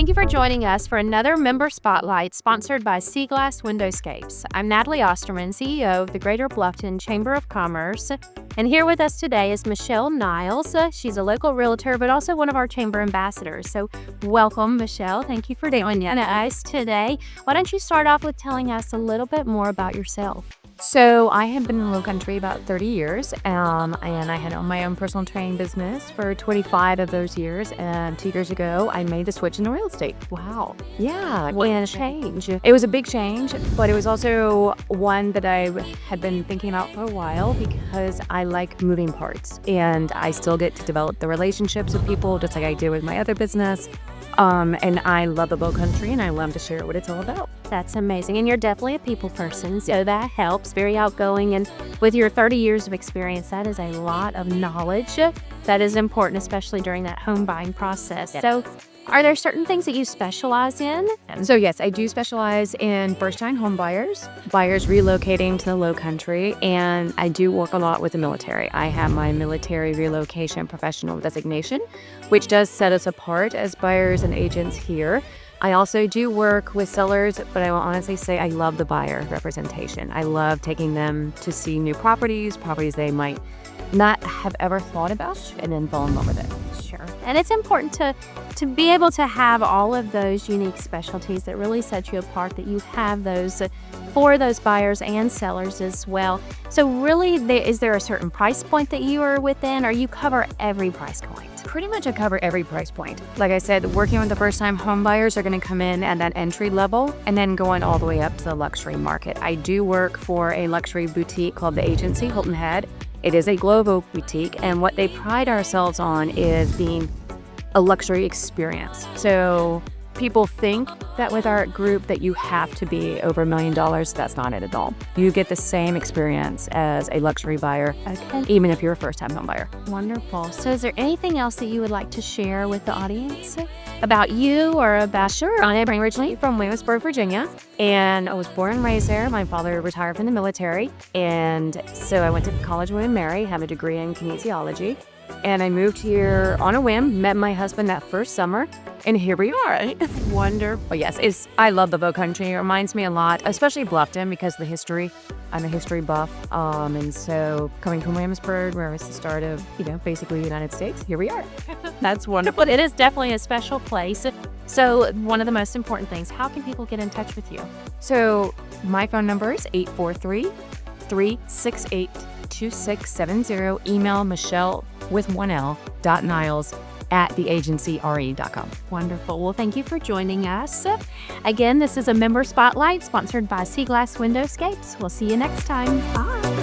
Thank you for joining us for another Member Spotlight sponsored by Sea Glass Windowscapes. I'm Natalie Osterman, CEO of the Greater Bluffton Chamber of Commerce. And here with us today is Michele Niles. She's a local realtor, but also one of our chamber ambassadors. So welcome, Michele. Thank you for joining us today. Why don't you start off with telling us a little bit more about yourself? So I have been in the Low Country about 30 years, and I had owned my own personal training business for 25 of those years. And 2 years ago, I made the switch into real estate. Wow. Yeah. What a change. It was a big change, but it was also one that I had been thinking about for a while because I like moving parts, and I still get to develop the relationships with people just like I do with my other business. And I love the Low Country, and I love to share what it's all about. That's amazing. And you're definitely a people person, so that helps. Very outgoing. And with your 30 years of experience, that is a lot of knowledge that is important, especially during that home buying process. Yes. So are there certain things that you specialize in? So yes, I do specialize in first-time home buyers relocating to the Low Country, and I do work a lot with the military. I have my military relocation professional designation, which does set us apart as buyers and agents here. I also do work with sellers, but I will honestly say I love the buyer representation. I love taking them to see new properties they might not have ever thought about, and then fall in love with it. Sure. And it's important to be able to have all of those unique specialties that really set you apart, that you have those for those buyers and sellers as well. So really, is there a certain price point that you are within, or you cover every price point? Pretty much I cover every price point. Like I said, working with the first-time home buyers are going to come in at that entry level and then going all the way up to the luxury market. I do work for a luxury boutique called The Agency, Hilton Head. It is a global boutique, and what they pride ourselves on is being a luxury experience. So people think that with our group that you have to be over $1 million. That's not it at all. You get the same experience as a luxury buyer, even if you're a first-time home buyer. Wonderful. So is there anything else that you would like to share with the audience about you or about? Sure. I'm originally from Williamsburg, Virginia, and I was born and raised there. My father retired from the military, and so I went to college with Mary, have a degree in kinesiology, and I moved here on a whim, met my husband that first summer, and here we are. Wonderful. Yes, I love the Low Country. It reminds me a lot, especially Bluffton, because of the history. I'm a history buff, and so coming from Williamsburg, where it's the start of, basically the United States, here we are. That's wonderful. It is definitely a special place. So one of the most important things, how can people get in touch with you? So my phone number is 843-368-2670. Email Michele with 1L .niles@theagencyre.com. Wonderful. Well, thank you for joining us. Again, this is a Member Spotlight sponsored by Sea Glass Windowscapes. We'll see you next time. Bye.